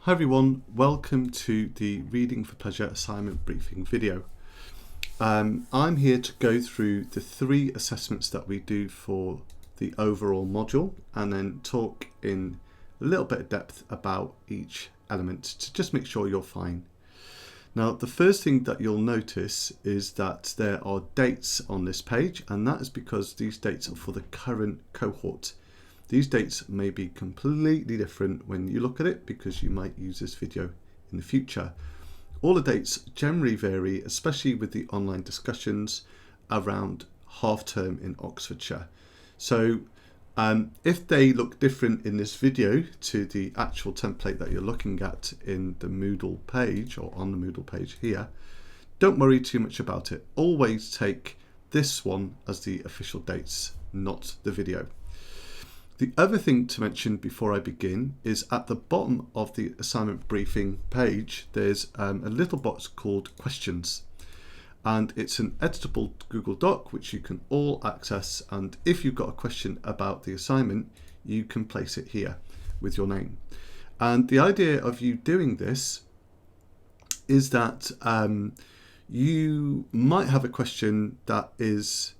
Hi everyone, welcome to the Reading for Pleasure assignment briefing video. I'm here to go through the 3 assessments that we do for the overall module and then talk in a little bit of depth about each element to just make sure you're fine. Now, the first thing that you'll notice is that there are dates on this page, and that is because these dates are for the current cohort. These dates may be completely different when you look at it because you might use this video in the future. All the dates generally vary, especially with the online discussions around half term in Oxfordshire. So if they look different in this video to the actual template that you're looking at in the Moodle page or on the Moodle page here, don't worry too much about it. Always take this one as the official dates, not the video. The other thing to mention before I begin is at the bottom of the assignment briefing page, there's a little box called questions, and it's an editable Google Doc which you can all access, and if you've got a question about the assignment, you can place it here with your name. And the idea of you doing this is that you might have a question that is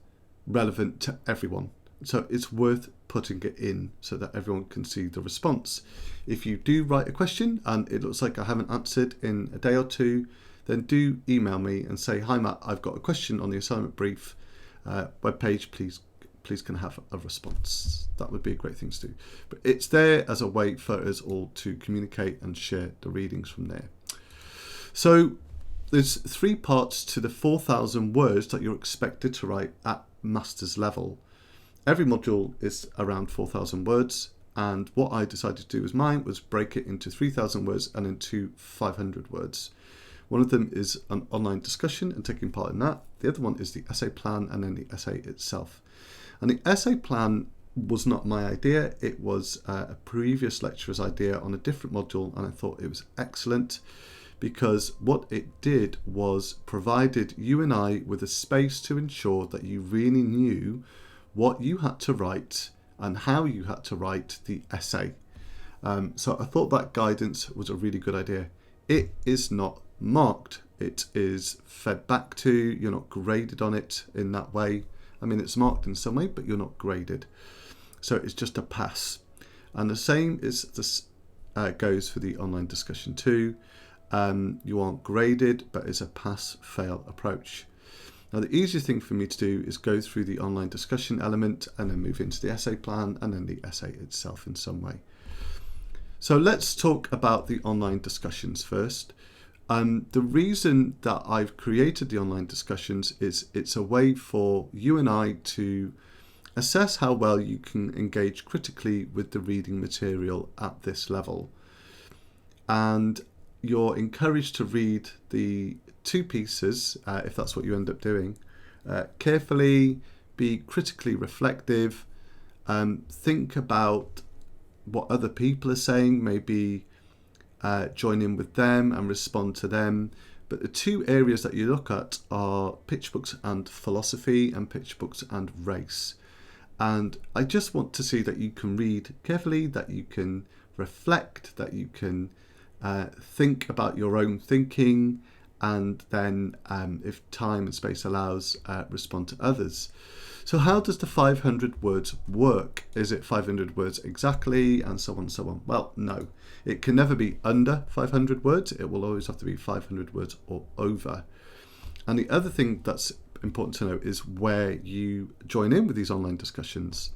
relevant to everyone. So it's worth putting it in so that everyone can see the response. If you do write a question and it looks like I haven't answered in a day or two, then do email me and say, "Hi Matt, I've got a question on the assignment brief webpage. Please can I have a response?" That would be a great thing to do. But it's there as a way for us all to communicate and share the readings from there. So there's 3 parts to the 4,000 words that you're expected to write at master's level. Every module is around 4,000 words, and what I decided to do with mine was break it into 3,000 words and into 500 words. One of them is an online discussion and taking part in that. The other one is the essay plan and then the essay itself. And the essay plan was not my idea, it was a previous lecturer's idea on a different module, and I thought it was excellent because what it did was provided you and I with a space to ensure that you really knew what you had to write and how you had to write the essay. So I thought that guidance was a really good idea. It is not marked, it is fed back to, you're not graded on it in that way. I mean, it's marked in some way, but you're not graded. So it's just a pass. And the same is this goes for the online discussion too. You aren't graded, but it's a pass-fail approach. Now, the easiest thing for me to do is go through the online discussion element and then move into the essay plan and then the essay itself in some way. So let's talk about the online discussions first. The reason that I've created the online discussions is it's a way for you and I to assess how well you can engage critically with the reading material at this level. And you're encouraged to read the 2 pieces, if that's what you end up doing, carefully, be critically reflective, think about what other people are saying, maybe join in with them and respond to them. But the 2 areas that you look at are Picturebooks and philosophy and Picturebooks and race. And I just want to see that you can read carefully, that you can reflect, that you can think about your own thinking, and then if time and space allows, respond to others. So how does the 500 words work? Is it 500 words exactly and so on and so on? Well, no, it can never be under 500 words. It will always have to be 500 words or over. And the other thing that's important to know is where you join in with these online discussions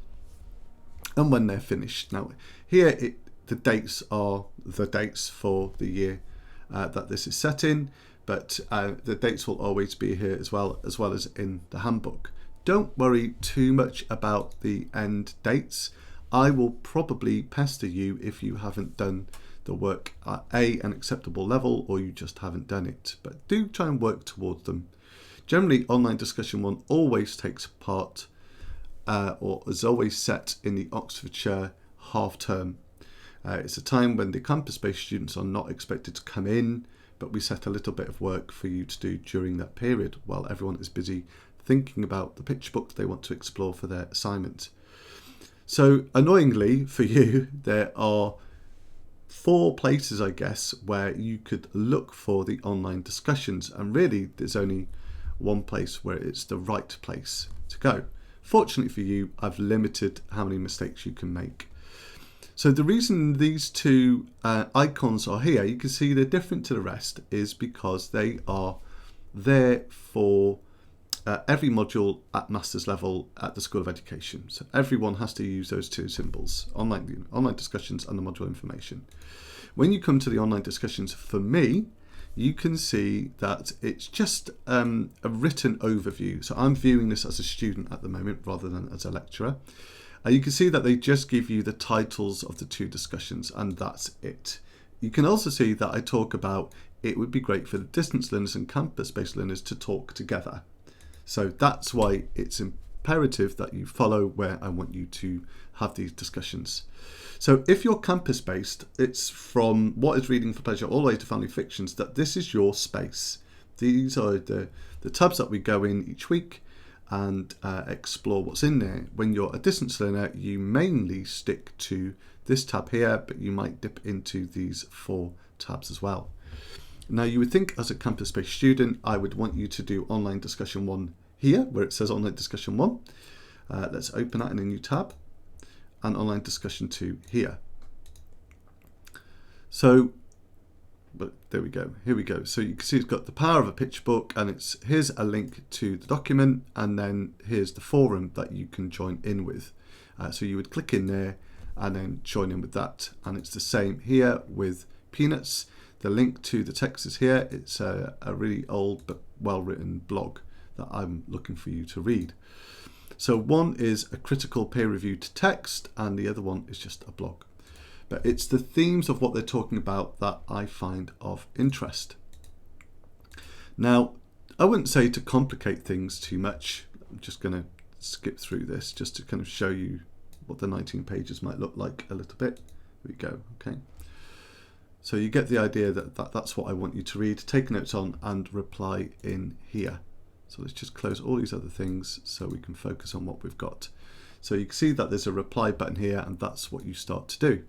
and when they're finished. Now here the dates are the dates for the year that this is set in, but the dates will always be here as well as in the handbook. Don't worry too much about the end dates. I will probably pester you if you haven't done the work at an acceptable level or you just haven't done it, but do try and work towards them. Generally, online discussion 1 always takes part or is always set in the Oxfordshire half term. It's a time when the campus-based students are not expected to come in, but we set a little bit of work for you to do during that period while everyone is busy thinking about the picture book they want to explore for their assignment. So annoyingly for you, there are 4 places, I guess, where you could look for the online discussions, and really there's only one place where it's the right place to go. Fortunately for you, I've limited how many mistakes you can make. So the reason these 2 icons are here, you can see they're different to the rest, is because they are there for every module at master's level at the School of Education. So everyone has to use those 2 symbols, online discussions and the module information. When you come to the online discussions, for me, you can see that it's just a written overview. So I'm viewing this as a student at the moment rather than as a lecturer. You can see that they just give you the titles of the 2 discussions, and that's it. You can also see that I talk about it would be great for the distance learners and campus-based learners to talk together. So that's why it's imperative that you follow where I want you to have these discussions. So if you're campus-based, it's from what is reading for pleasure all the way to family fictions, that this is your space. These are the tabs that we go in each week and explore what's in there. When you're a distance learner, you mainly stick to this tab here, but you might dip into these 4 tabs as well. Now you would think as a campus-based student, I would want you to do online discussion 1 here, where it says online discussion 1. Let's open that in a new tab, and online discussion 2 here. So, but there we go, here we go. So you can see it's got the power of a Picturebook, and here's a link to the document, and then here's the forum that you can join in with. So you would click in there and then join in with that. And it's the same here with Peanuts. The link to the text is here. It's a really old but well-written blog that I'm looking for you to read. So one is a critical peer-reviewed text, and the other one is just a blog. But it's the themes of what they're talking about that I find of interest. Now, I wouldn't say to complicate things too much. I'm just going to skip through this just to kind of show you what the 19 pages might look like a little bit. Here we go, okay. So you get the idea that that's what I want you to read, take notes on, and reply in here. So let's just close all these other things so we can focus on what we've got. So you can see that there's a reply button here, and that's what you start to do.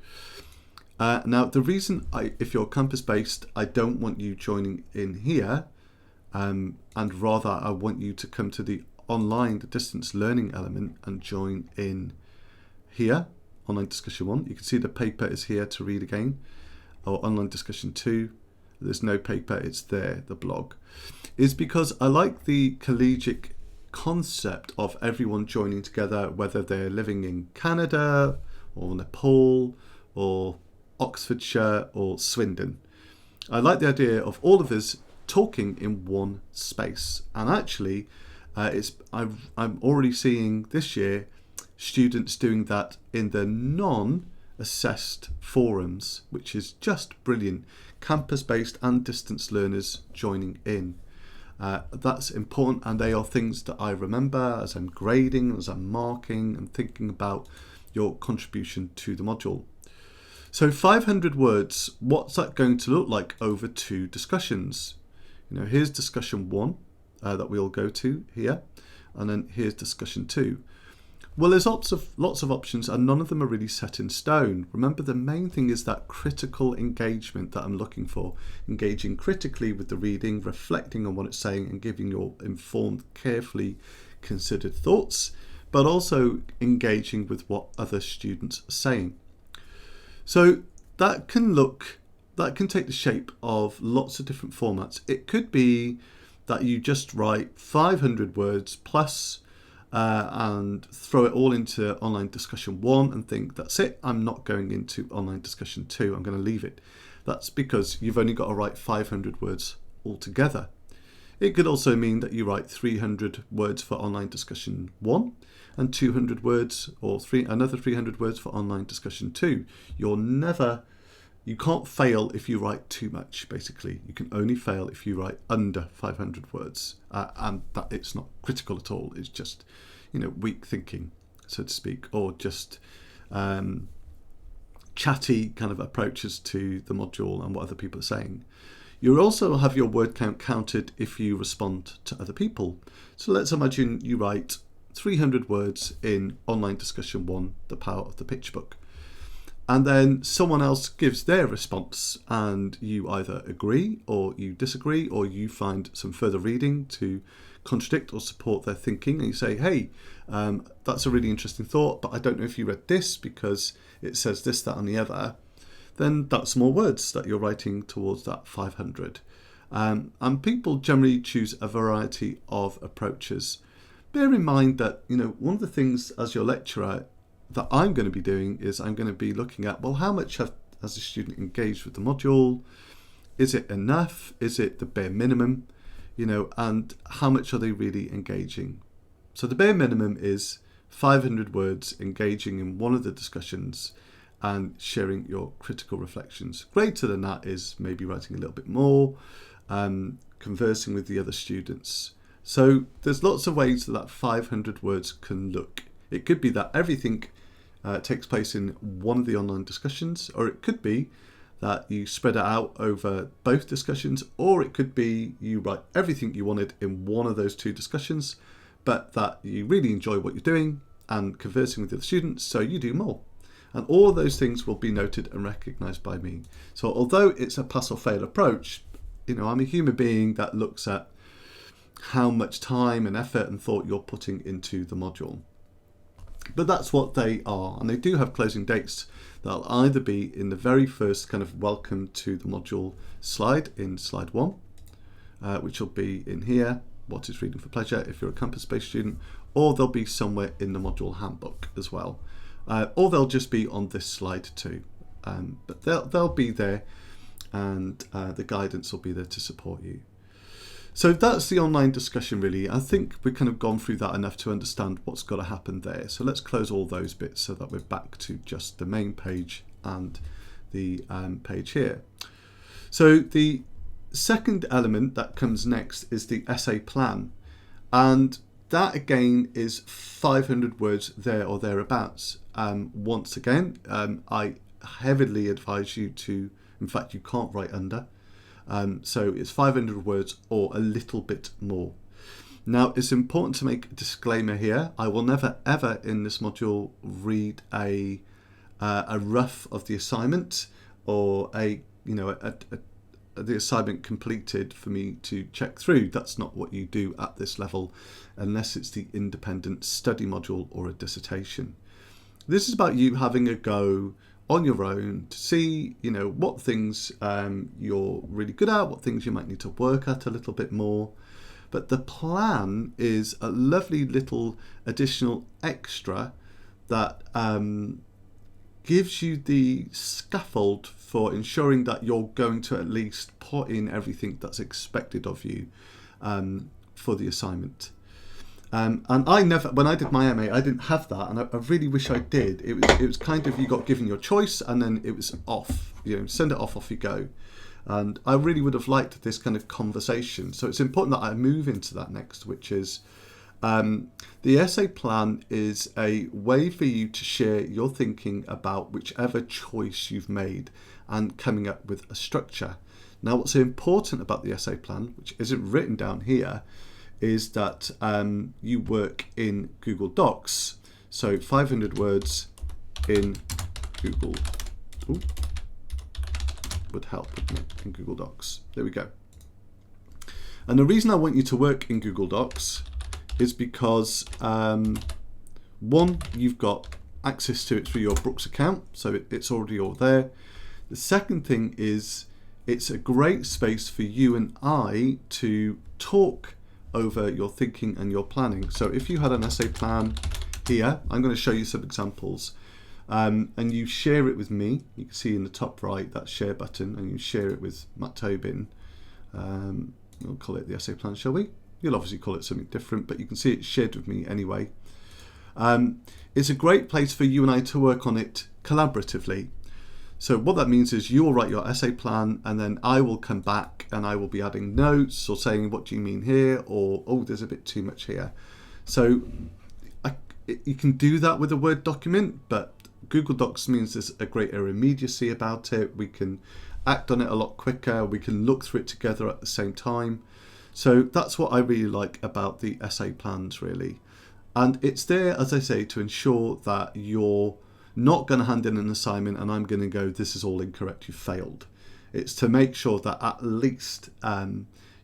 Now, the reason if you're campus-based, I don't want you joining in here, and rather I want you to come to the distance learning element and join in here, online discussion 1. You can see the paper is here to read again. Or online discussion 2, there's no paper, it's there, the blog, is because I like the collegiate concept of everyone joining together, whether they're living in Canada or Nepal or Oxfordshire or Swindon. I like the idea of all of us talking in one space, and actually I'm already seeing this year students doing that in the non-assessed forums, which is just brilliant. Campus-based and distance learners joining in. That's important, and they are things that I remember as I'm grading, as I'm marking and thinking about your contribution to the module. So 500 words, what's that going to look like over 2 discussions? Here's discussion 1 that we'll go to here, and then here's discussion 2. Well, there's lots of options, and none of them are really set in stone. Remember, the main thing is that critical engagement that I'm looking for. Engaging critically with the reading, reflecting on what it's saying, and giving your informed, carefully considered thoughts, but also engaging with what other students are saying. So that can take the shape of lots of different formats. It could be that you just write 500 words plus and throw it all into online discussion 1 and think, that's it, I'm not going into online discussion 2, I'm going to leave it. That's because you've only got to write 500 words altogether. It could also mean that you write 300 words for online discussion 1 and 200 words or another 300 words for online discussion 2. You can't fail if you write too much, basically. You can only fail if you write under 500 words, and that it's not critical at all. It's just, weak thinking, so to speak, or just chatty kind of approaches to the module and what other people are saying. You'll also have your word count counted if you respond to other people. So let's imagine you write 300 words in online discussion 1, the power of the Picturebook. and then someone else gives their response, and you either agree or you disagree, or you find some further reading to contradict or support their thinking, and you say, hey, that's a really interesting thought, but I don't know if you read this because it says this, that and the other. Then that's more words that you're writing towards that 500. And people generally choose a variety of approaches. Bear in mind that, one of the things as your lecturer that I'm going to be doing is I'm going to be looking at, well, how much has a student engaged with the module? Is it enough? Is it the bare minimum? And how much are they really engaging? So the bare minimum is 500 words engaging in one of the discussions and sharing your critical reflections. Greater than that is maybe writing a little bit more, conversing with the other students. So there's lots of ways that 500 words can look. It could be that everything takes place in one of the online discussions, or it could be that you spread it out over both discussions, or it could be you write everything you wanted in one of those two discussions, but that you really enjoy what you're doing and conversing with the students, so you do more. And all of those things will be noted and recognised by me. So although it's a pass or fail approach, I'm a human being that looks at how much time and effort and thought you're putting into the module. But that's what they are, and they do have closing dates that'll either be in the very first kind of welcome to the module slide in slide 1, which will be in here, what is reading for pleasure if you're a campus-based student, or they'll be somewhere in the module handbook as well, or they'll just be on this slide too. But they'll be there, and the guidance will be there to support you. So that's the online discussion really. I think we've kind of gone through that enough to understand what's got to happen there. So let's close all those bits so that we're back to just the main page and the page here. So the second element that comes next is the essay plan. And that again is 500 words there or thereabouts. Once again, I heavily advise you to, in fact, you can't write under. So it's 500 words or a little bit more. Now, it's important to make a disclaimer here. I will never ever in this module read a rough of the assignment or the assignment completed for me to check through. That's not what you do at this level unless it's the independent study module or a dissertation. This is about you having a go on your own to see, what things you're really good at, what things you might need to work at a little bit more. But the plan is a lovely little additional extra that gives you the scaffold for ensuring that you're going to at least put in everything that's expected of you for the assignment. And I never, when I did my MA, I didn't have that, and I really wish I did. It was kind of, you got given your choice, and then it was off. Send it off you go. And I really would have liked this kind of conversation. So it's important that I move into that next, which is the essay plan is a way for you to share your thinking about whichever choice you've made and coming up with a structure. Now, what's important about the essay plan, which isn't written down here, is that you work in Google Docs. So 500 words in Google would help, wouldn't it, in Google Docs. There we go. And the reason I want you to work in Google Docs is because one, you've got access to it through your Brooks account, so it's already all there. The second thing is it's a great space for you and I to talk over your thinking and your planning. So if you had an essay plan here, I'm going to show you some examples, and you share it with me. You can see in the top right that share button, and you share it with Matt Tobin. We'll call it the essay plan, shall we? You'll obviously call it something different, but you can see it's shared with me anyway. It's a great place for you and I to work on it collaboratively. So what that means is you'll write your essay plan, and then I will come back and I will be adding notes or saying, what do you mean here? Or, oh, there's a bit too much here. So you can do that with a Word document, but Google Docs means there's a greater immediacy about it. We can act on it a lot quicker. We can look through it together at the same time. So that's what I really like about the essay plans, really. And it's there, as I say, to ensure that you're not going to hand in an assignment and I'm going to go, this is all incorrect, you failed. It's to make sure that at least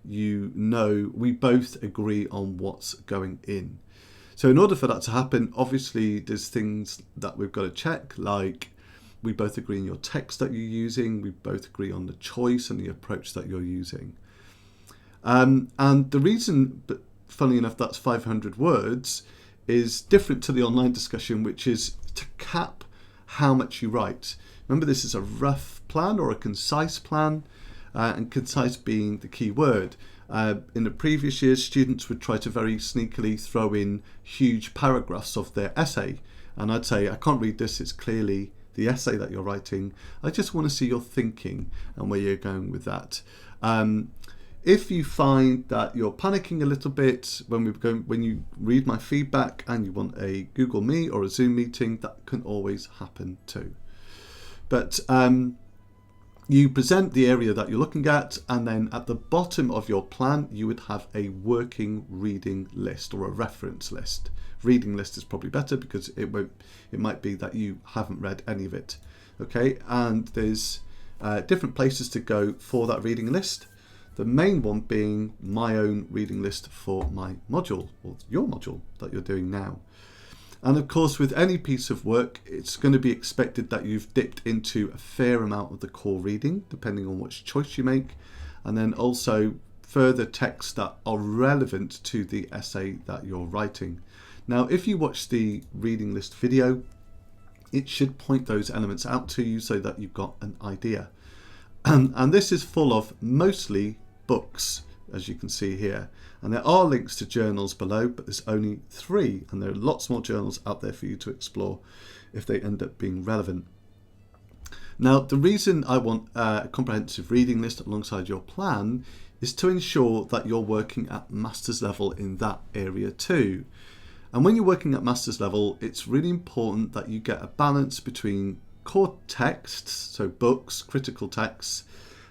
we both agree on what's going in. So in order for that to happen, obviously there's things that we've got to check, like we both agree on your text that you're using, we both agree on the choice and the approach that you're using. And the reason, but funnily enough, that's 500 words, is different to the online discussion, which is to cap how much you write. Remember, this is a rough plan or a concise plan, and concise being the key word. In the previous years, students would try to very sneakily throw in huge paragraphs of their essay. And I'd say, I can't read this, it's clearly the essay that you're writing. I just want to see your thinking and where you're going with that. If you find that you're panicking a little bit when you read my feedback and you want a Google Meet or a Zoom meeting, that can always happen too. But you present the area that you're looking at, and then at the bottom of your plan, you would have a working reading list or a reference list. Reading list is probably better because it might be that you haven't read any of it. Okay, and there's different places to go for that reading list. The main one being my own reading list for my module, or your module that you're doing now. And of course, with any piece of work, it's going to be expected that you've dipped into a fair amount of the core reading, depending on which choice you make, and then also further texts that are relevant to the essay that you're writing. Now, if you watch the reading list video, it should point those elements out to you so that you've got an idea. And this is full of mostly books, as you can see here. And there are links to journals below, but there's only 3, and there are lots more journals out there for you to explore if they end up being relevant. Now, the reason I want a comprehensive reading list alongside your plan is to ensure that you're working at master's level in that area too. And when you're working at master's level, it's really important that you get a balance between core texts, so books, critical texts,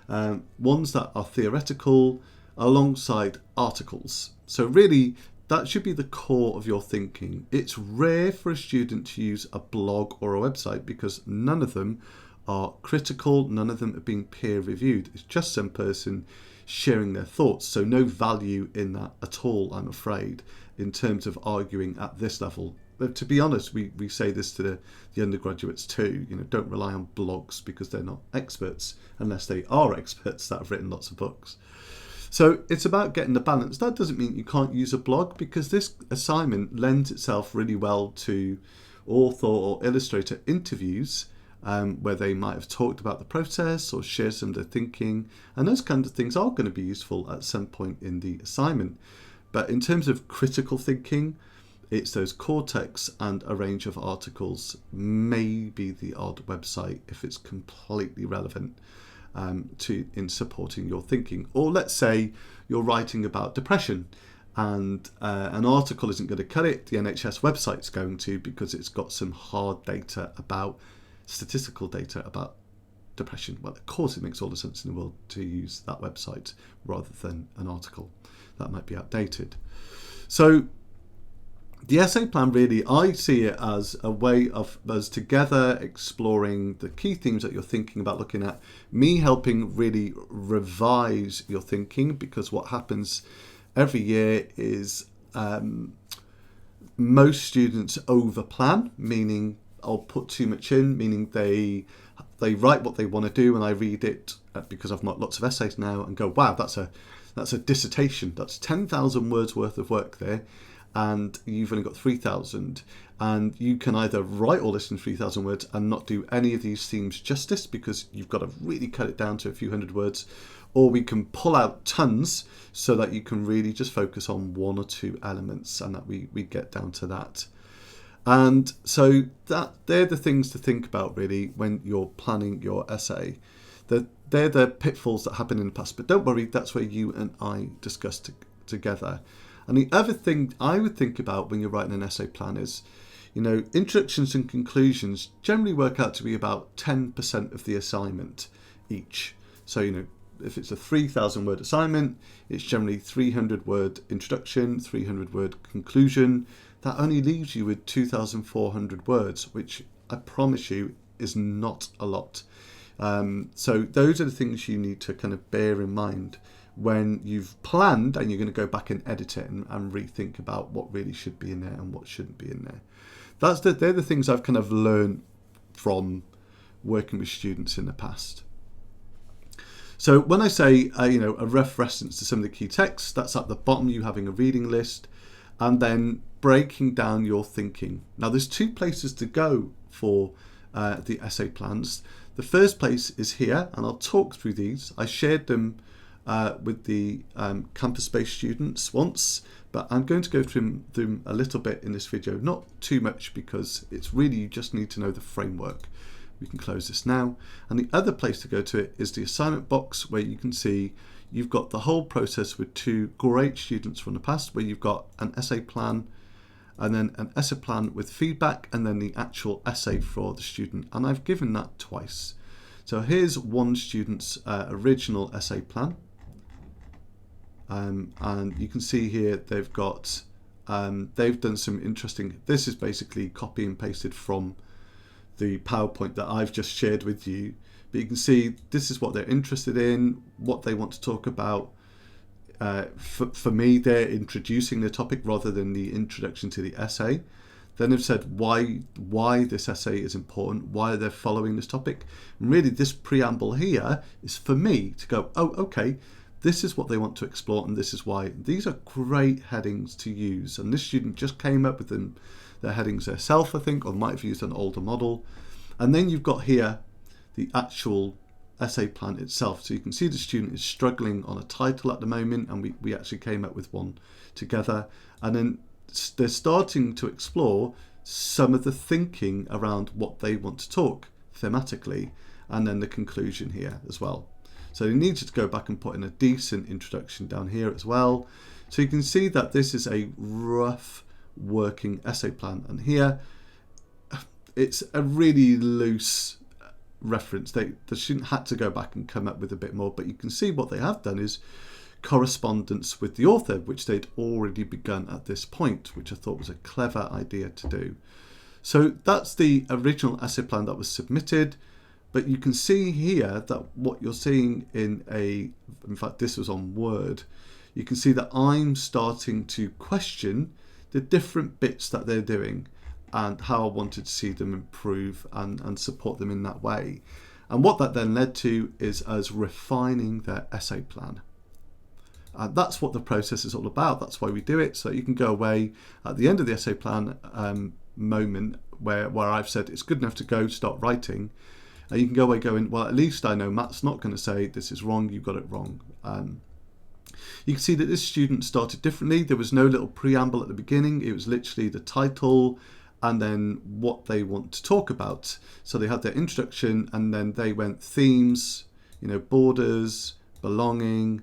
ones that are theoretical, alongside articles. So really, that should be the core of your thinking. It's rare for a student to use a blog or a website because none of them are critical, none of them are being peer reviewed. It's just some person sharing their thoughts. So no value in that at all, I'm afraid, in terms of arguing at this level. But to be honest, we say this to the undergraduates too. Don't rely on blogs because they're not experts unless they are experts that have written lots of books. So it's about getting the balance. That doesn't mean you can't use a blog, because this assignment lends itself really well to author or illustrator interviews where they might have talked about the process or shared some of their thinking. And those kinds of things are going to be useful at some point in the assignment. But in terms of critical thinking, it's those core texts and a range of articles, maybe the odd website if it's completely relevant in supporting your thinking. Or let's say you're writing about depression and an article isn't going to cut it, the NHS website's going to, because it's got some hard data statistical data about depression. Well, of course it makes all the sense in the world to use that website rather than an article that might be outdated. So the essay plan, really, I see it as a way of us together exploring the key themes that you're thinking about looking at, me helping really revise your thinking, because what happens every year is most students over-plan, meaning I'll put too much in, meaning they write what they want to do and I read it because I've got lots of essays now and go, wow, that's a dissertation, that's 10,000 words worth of work there. And you've only got 3,000, and you can either write all this in 3,000 words and not do any of these themes justice because you've got to really cut it down to a few hundred words, or we can pull out tons so that you can really just focus on 1 or 2 elements and that we get down to that. And so they're the things to think about really when you're planning your essay. They're the pitfalls that happen in the past, but don't worry, that's where you and I discuss together. And the other thing I would think about when you're writing an essay plan is, introductions and conclusions generally work out to be about 10% of the assignment each. So, if it's a 3,000 word assignment, it's generally 300 word introduction, 300 word conclusion. That only leaves you with 2,400 words, which I promise you, is not a lot. So those are the things you need to kind of bear in mind when you've planned and you're going to go back and edit it and rethink about what really should be in there and what shouldn't be in there. They're the things I've kind of learned from working with students in the past. So when I say a rough reference to some of the key texts, that's at the bottom, you having a reading list and then breaking down your thinking. Now there's two places to go for the essay plans. The first place is here, and I'll talk through these. I shared them with the campus-based students once, but I'm going to go through them a little bit in this video, not too much, because it's really, you just need to know the framework. We can close this now. And the other place to go to it is the assignment box, where you can see you've got the whole process with two great students from the past, where you've got an essay plan and then an essay plan with feedback and then the actual essay for the student. And I've given that twice. So here's one student's original essay plan. And you can see here they've got, they've done some interesting, this is basically copy and pasted from the PowerPoint that I've just shared with you. But you can see this is what they're interested in, what they want to talk about. For me, they're introducing the topic rather than the introduction to the essay. Then they've said why this essay is important, why they're following this topic. And really this preamble here is for me to go, oh, okay, this is what they want to explore and this is why. These are great headings to use. And this student just came up with their headings herself, I think, or might have used an older model. And then you've got here the actual essay plan itself. So you can see the student is struggling on a title at the moment, and we actually came up with one together. And then they're starting to explore some of the thinking around what they want to talk thematically, and then the conclusion here as well. So you need to go back and put in a decent introduction down here as well. So you can see that this is a rough working essay plan, and here it's a really loose reference. The student had to go back and come up with a bit more, but you can see what they have done is correspondence with the author, which they'd already begun at this point, which I thought was a clever idea to do. So that's the original essay plan that was submitted, but you can see here that what you're seeing in fact this was on Word, you can see that I'm starting to question the different bits that they're doing and how I wanted to see them improve and support them in that way. And what that then led to is us refining their essay plan. That's what the process is all about. That's why we do it, so you can go away at the end of the essay plan moment where I've said it's good enough to go start writing, and you can go away going, well, at least I know Matt's not going to say this is wrong, you got it wrong. You can see that this student started differently. There was no little preamble at the beginning. It was literally the title and then what they want to talk about. So they had their introduction and then they went themes, borders, belonging,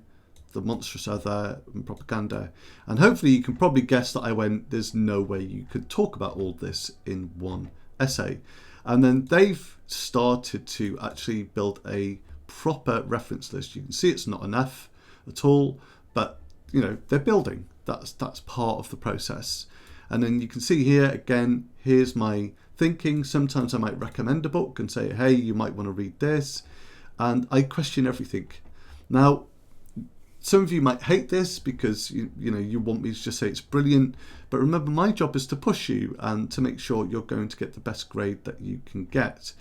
the monstrous other, and propaganda. And hopefully you can probably guess that I went, there's no way you could talk about all this in one essay. And then they've started to actually build a proper reference list. You can see it's not enough at all, but they're building. That's part of the process. And then you can see here again, here's my thinking. Sometimes I might recommend a book and say, hey, you might want to read this, and I question everything. Now some of you might hate this because you want me to just say it's brilliant, but remember, my job is to push you and to make sure you're going to get the best grade that you can get.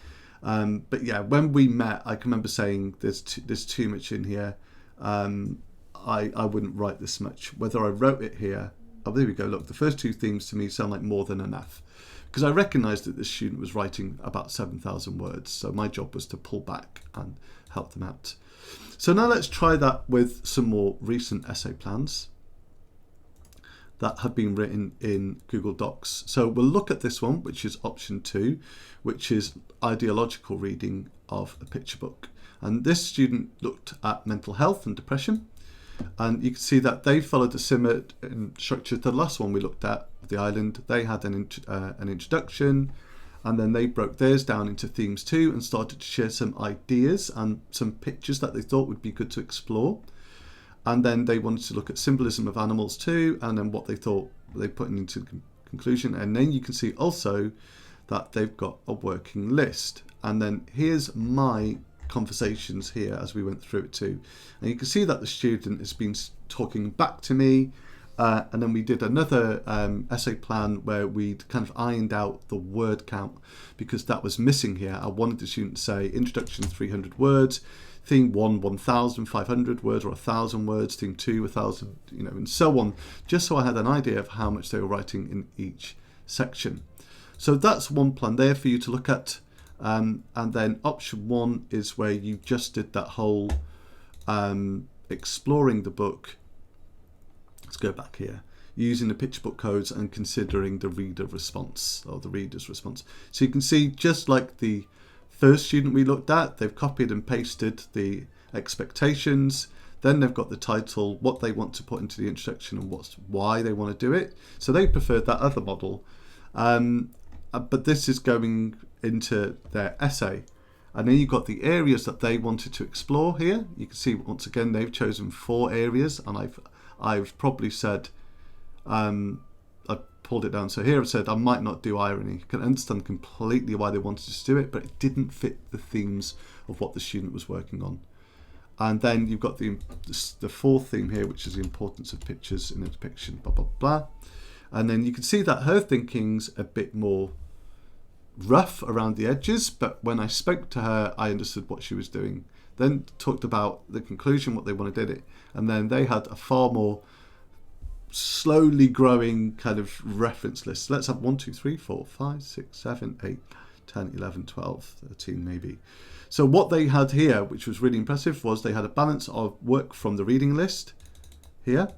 But yeah, when we met, I can remember saying there's too much in here. I wouldn't write this much. Whether I wrote it here, oh, there we go. Look, the first two themes to me sound like more than enough, because I recognised that this student was writing about 7,000 words. So my job was to pull back and help them out. So now let's try that with some more recent essay plans that have been written in Google Docs. So we'll look at this one, which is option 2, which is ideological reading of a picture book. And this student looked at mental health and depression. And you can see that they followed a similar structure to the last one we looked at, the island. They had an introduction, and then they broke theirs down into themes too and started to share some ideas and some pictures that they thought would be good to explore. And then they wanted to look at symbolism of animals too, and then what they thought they put into conclusion. And then you can see also that they've got a working list. And then here's my conversations here as we went through it too. And you can see that the student has been talking back to me. And then we did another essay plan where we'd kind of ironed out the word count because that was missing here. I wanted the student to say introduction 300 words, theme 1 1,500 words or 1,000 words, theme 2 1,000, and so on, just so I had an idea of how much they were writing in each section. So that's one plan there for you to look at. And then option 1 is where you just did that whole exploring the book. Let's go back here, using the Picturebook codes and considering the reader response or the reader's response. So you can see, just like the first student we looked at, they've copied and pasted the expectations. Then they've got the title, what they want to put into the introduction and why they want to do it. So they preferred that other model. But this is going into their essay. And then you've got the areas that they wanted to explore here. You can see once again they've chosen 4 areas, and I've probably said, I pulled it down. So here I've said I might not do irony. I can understand completely why they wanted us to do it, but it didn't fit the themes of what the student was working on. And then you've got the 4th theme here, which is the importance of pictures in a depiction, blah, blah, blah. And then you can see that her thinking's a bit more rough around the edges, but when I spoke to her, I understood what she was doing. Then talked about the conclusion, what they wanted in it, and then they had a far more slowly growing kind of reference list. Let's have 1, 2, 3, 4, 5, 6, 7, 8, 10, 11, 12, 13 maybe. So what they had here, which was really impressive, was they had a balance of work from the reading list here,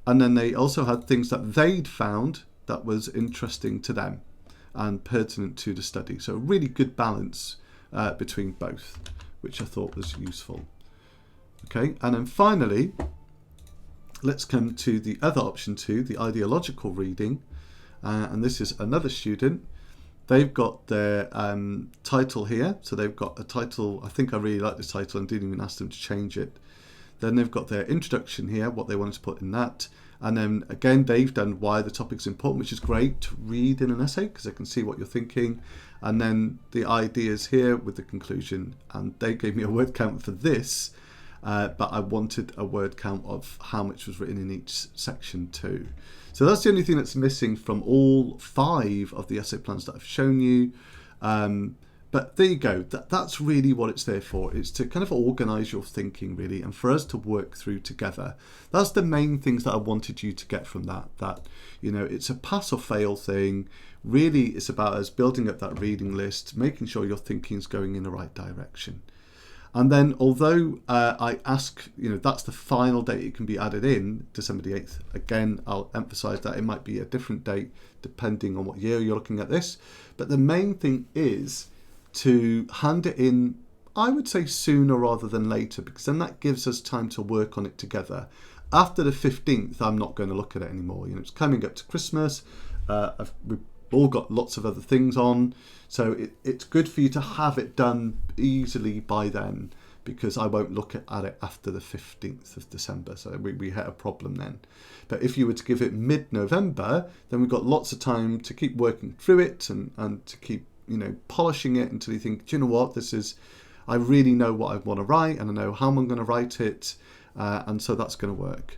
and then they also had things that they'd found that was interesting to them and pertinent to the study. So a really good balance between both, which I thought was useful. Okay, and then finally, let's come to the other option 2, the ideological reading. And this is another student. They've got their title here. So they've got a title. I think I really like this title and didn't even ask them to change it. Then they've got their introduction here, what they wanted to put in that. And then again, they've done why the topic's important, which is great to read in an essay because they can see what you're thinking. And then the ideas here with the conclusion. And they gave me a word count for this, but I wanted a word count of how much was written in each section too. So that's the only thing that's missing from all 5 of the essay plans that I've shown you. But there you go. That's really what it's there for. It's to kind of organise your thinking, really, and for us to work through together. That's the main things that I wanted you to get from that. That, it's a pass or fail thing. Really, it's about us building up that reading list, making sure your thinking's going in the right direction. And then, although I ask, that's the final date it can be added in, December the 8th. Again, I'll emphasise that it might be a different date depending on what year you're looking at this. But the main thing is to hand it in, I would say sooner rather than later, because then that gives us time to work on it together. After the 15th, I'm not going to look at it anymore. It's coming up to Christmas. We've all got lots of other things on. So it's good for you to have it done easily by then, because I won't look at it after the 15th of December. So we hit a problem then. But if you were to give it mid-November, then we've got lots of time to keep working through it and to keep polishing it until you think, do you know what, I really know what I want to write and I know how I'm going to write it, and so that's going to work.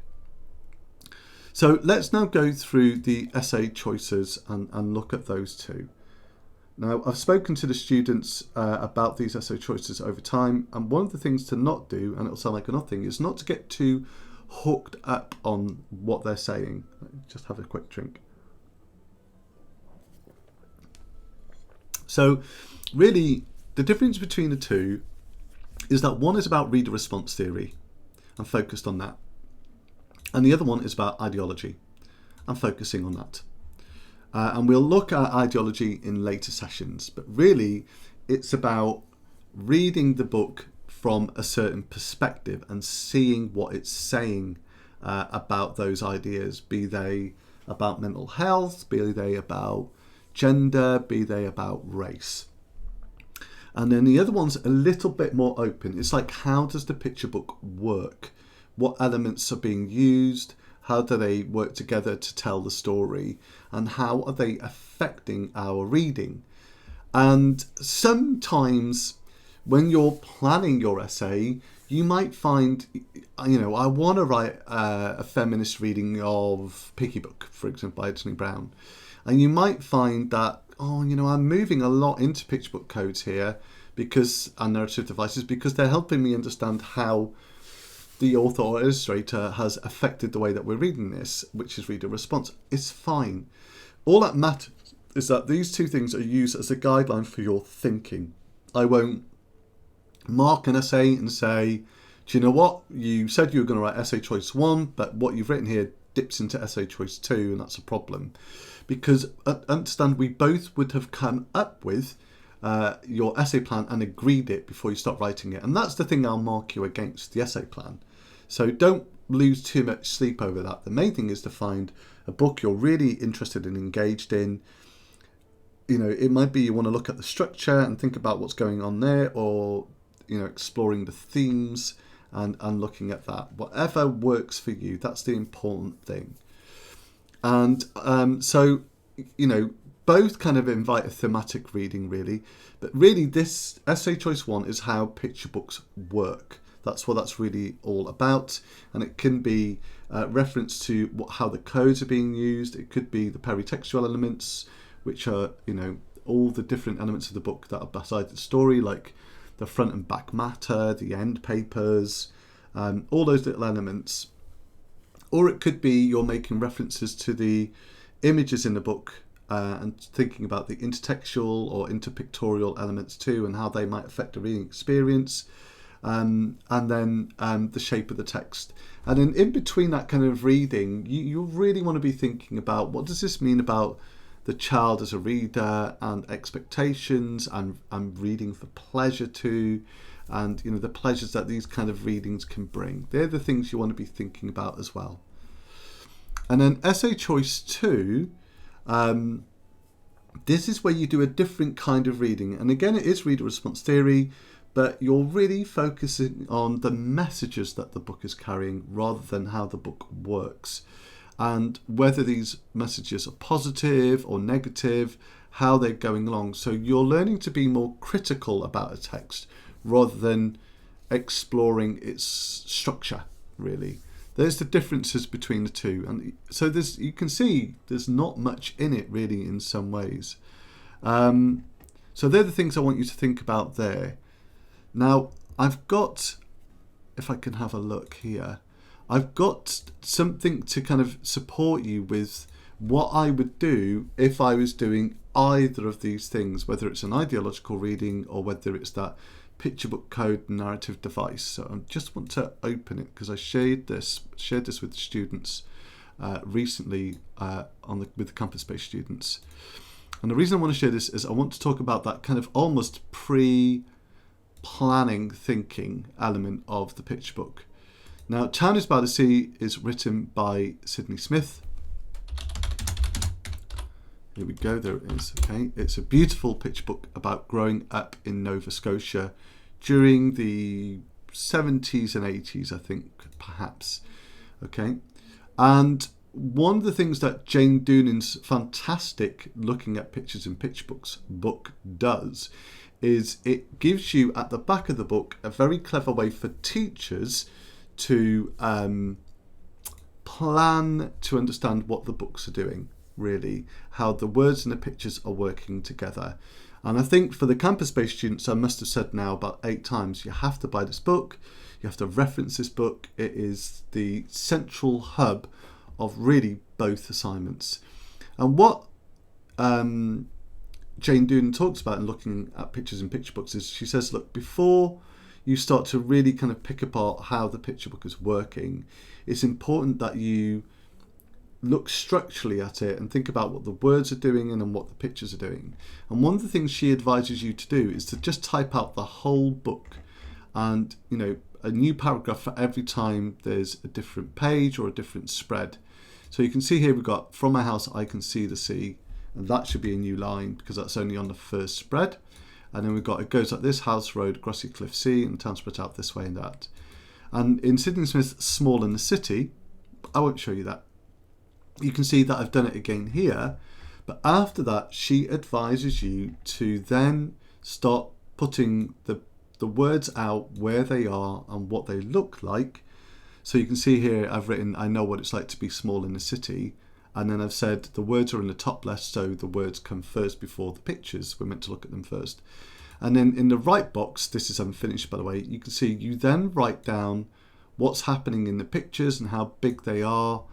So let's now go through the essay choices and look at those two. Now, I've spoken to the students about these essay choices over time, and one of the things to not do, and it'll sound like another thing, is not to get too hooked up on what they're saying. Just have a quick drink. So really, the difference between the two is that one is about reader response theory and focused on that. And the other one is about ideology and focusing on that. And we'll look at ideology in later sessions, but really it's about reading the book from a certain perspective and seeing what it's saying about those ideas, be they about mental health, be they about gender, be they about race. And then the other one's a little bit more open. It's like, how does the picture book work? What elements are being used? How do they work together to tell the story? And how are they affecting our reading? And sometimes when you're planning your essay, you might find, I want to write a feminist reading of Picturebook, for example, by Anthony Brown. And you might find that, I'm moving a lot into Picturebook codes here and narrative devices because they're helping me understand how the author or illustrator has affected the way that we're reading this, which is reader response. It's fine. All that matters is that these two things are used as a guideline for your thinking. I won't mark an essay and say, do you know what? You said you were going to write essay choice 1, but what you've written here dips into essay choice 2, and that's a problem. Because understand, we both would have come up with your essay plan and agreed it before you start writing it. And that's the thing I'll mark you against, the essay plan. So don't lose too much sleep over that. The main thing is to find a book you're really interested and engaged in. It might be you want to look at the structure and think about what's going on there, or exploring the themes and looking at that. Whatever works for you, that's the important thing. And so both kind of invite a thematic reading, really. But really, this essay choice 1 is how picture books work. That's what that's really all about. And it can be reference to how the codes are being used. It could be the peritextual elements, which are, all the different elements of the book that are beside the story, like the front and back matter, the end papers, all those little elements. Or it could be you're making references to the images in the book and thinking about the intertextual or interpictorial elements too, and how they might affect the reading experience, and then the shape of the text. And then in between that kind of reading, you really want to be thinking about, what does this mean about the child as a reader, and expectations, and reading for pleasure too, and the pleasures that these kind of readings can bring. They're the things you want to be thinking about as well. And then essay choice 2, this is where you do a different kind of reading. And again, it is reader response theory, but you're really focusing on the messages that the book is carrying rather than how the book works. And whether these messages are positive or negative, how they're going along. So you're learning to be more critical about a text rather than exploring its structure, really. There's the differences between the two. And so you can see there's not much in it, really, in some ways. So they're the things I want you to think about there. Now, I've got, if I can have a look here, I've got something to kind of support you with what I would do if I was doing either of these things, whether it's an ideological reading or whether it's that Picturebook code narrative device. So I just want to open it because I shared this with the students recently with the campus-based students. And the reason I want to share this is I want to talk about that kind of almost pre-planning thinking element of the Picturebook. Now, Town is by the Sea is written by Sydney Smith. Here we go, there it is. Okay, it's a beautiful picture book about growing up in Nova Scotia during the 70s and 80s, I think, perhaps. Okay, and one of the things that Jane Doonan's fantastic Looking at Pictures in Picture Books book does is it gives you at the back of the book a very clever way for teachers to plan to understand what the books are doing, really, how the words and the pictures are working together. And I think for the campus-based students, I must have said now about 8 times, you have to buy this book, you have to reference this book. It is the central hub of really both assignments. And what Jane Doonan talks about in Looking at Pictures in Picture Books is she says, look, before you start to really kind of pick apart how the picture book is working, it's important that you look structurally at it and think about what the words are doing and what the pictures are doing. And one of the things she advises you to do is to just type out the whole book, and a new paragraph for every time there's a different page or a different spread. So you can see here we've got, from my house I can see the sea, and that should be a new line because that's only on the first spread. And then we've got, it goes like this: House Road, Grassy Cliff Sea, and town spread out this way and that. And in Sydney Smith's Small in the City, I won't show you that. You can see that I've done it again here, But after that, she advises you to then start putting the words out where they are and what they look like. So you can see here I've written, I know what it's like to be small in a city. And then I've said the words are in the top left, so the words come first before the pictures. We're meant to look at them first. And then in the right box, this is unfinished by the way, you can see you then write down what's happening in the pictures and how big they are.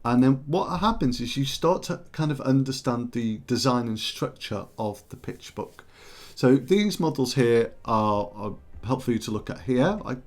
And then what happens is you start to kind of understand the design and structure of the picture book. So these models here are helpful for you to look at here. I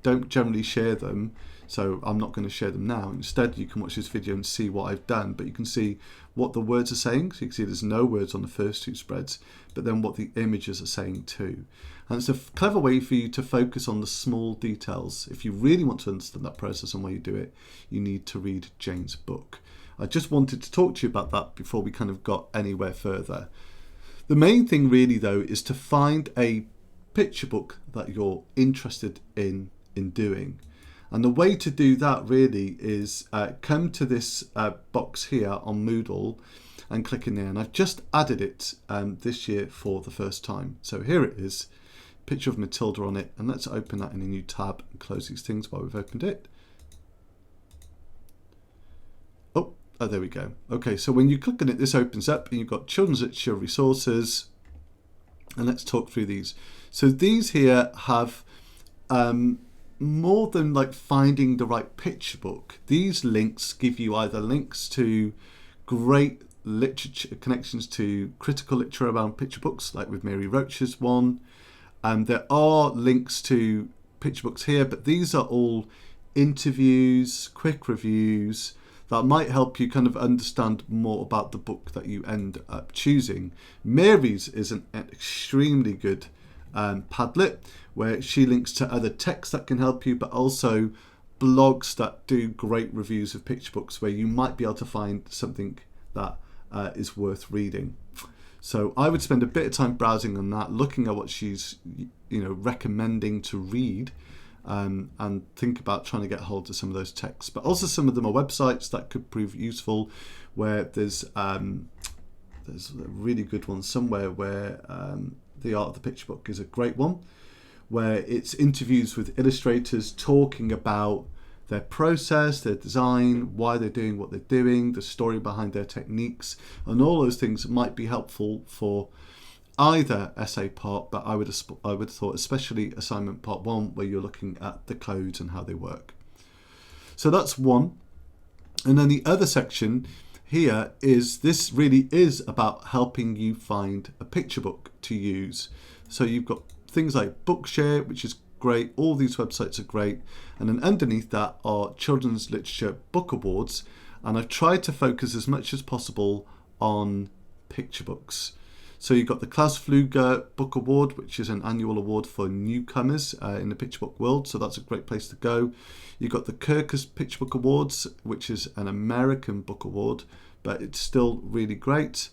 don't generally share them, so I'm not going to share them now. Instead, you can watch this video and see what I've done, but you can see what the words are saying. So you can see there's no words on the first two spreads, but then what the images are saying too. And it's a clever way for you to focus on the small details. If you really want to understand that process and why you do it, you need to read Jane's book. I just wanted to talk to you about that before we kind of got anywhere further. The main thing really though is to find a picture book that you're interested in doing. And the way to do that really is come to this box here on Moodle and click in there. And I've just added it this year for the first time. So here it is, picture of Matilda on it. And let's open that in a new tab and close these things while we've opened it. Oh, there we go. Okay, so when you click on it, this opens up and you've got children's literature resources. And let's talk through these. So these here have more than like finding the right picture book. These links give you either links to great literature, connections to critical literature around picture books, like with Mary Roach's one. There are links to picture books here, but these are all interviews, quick reviews that might help you kind of understand more about the book that you end up choosing. Mary's is an extremely good Padlet, where she links to other texts that can help you, but also blogs that do great reviews of picture books where you might be able to find something that is worth reading. So I would spend a bit of time browsing on that, looking at what she's recommending to read, and think about trying to get hold of some of those texts. But also some of them are websites that could prove useful, where there's a really good one somewhere where The Art of the Picture Book is a great one, where it's interviews with illustrators talking about their process, their design, why they're doing what they're doing, the story behind their techniques, and all those things might be helpful for either essay part, but I would have thought especially assignment part 1, where you're looking at the codes and how they work. So that's one. And then the other section here is, this really is about helping you find a picture book to use. So you've got things like Bookshare, which is great. All these websites are great. And then underneath that are Children's Literature Book Awards. And I've tried to focus as much as possible on picture books. So you've got the Klaus Fluger Book Award, which is an annual award for newcomers in the picture book world. So that's a great place to go. You've got the Kirkus Picture Book Awards, which is an American book award, but it's still really great.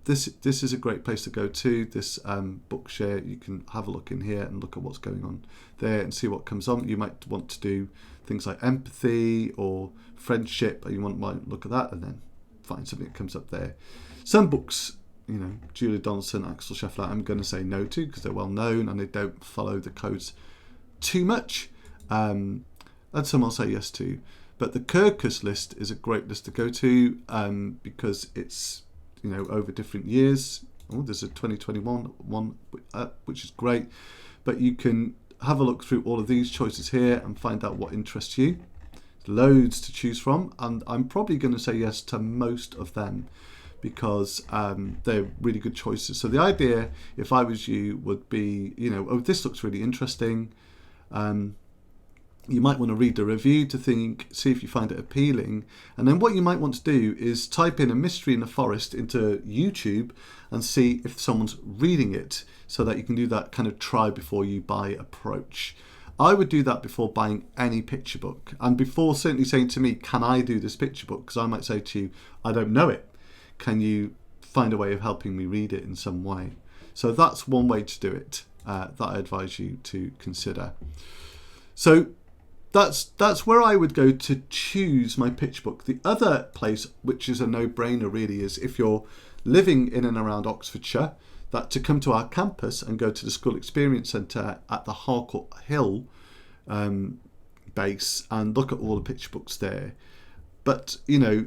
This is a great place to go to, this Bookshare. You can have a look in here and look at what's going on there and see what comes on. You might want to do things like empathy or friendship, and you might look at that and then find something that comes up there. Some books, Julia Donaldson, Axel Scheffler, I'm going to say no to because they're well known and they don't follow the codes too much. And some I'll say yes to. But the Kirkus list is a great list to go to because it's over different years. Oh, there's a 2021 one, which is great. But you can have a look through all of these choices here and find out what interests you. Loads to choose from, and I'm probably going to say yes to most of them because they're really good choices. So the idea, if I was you, would be, oh, this looks really interesting. You might want to read the review to see if you find it appealing. And then what you might want to do is type in A Mystery in the Forest into YouTube and see if someone's reading it, so that you can do that kind of try before you buy approach. I would do that before buying any picture book, and before certainly saying to me, can I do this picture book? Because I might say to you, I don't know it. Can you find a way of helping me read it in some way? So that's one way to do it that I advise you to consider. So that's where I would go to choose my Picturebook. The other place, which is a no-brainer really, is if you're living in and around Oxfordshire, that to come to our campus and go to the School Experience Centre at the Harcourt Hill base and look at all the Picturebooks there. But, you know,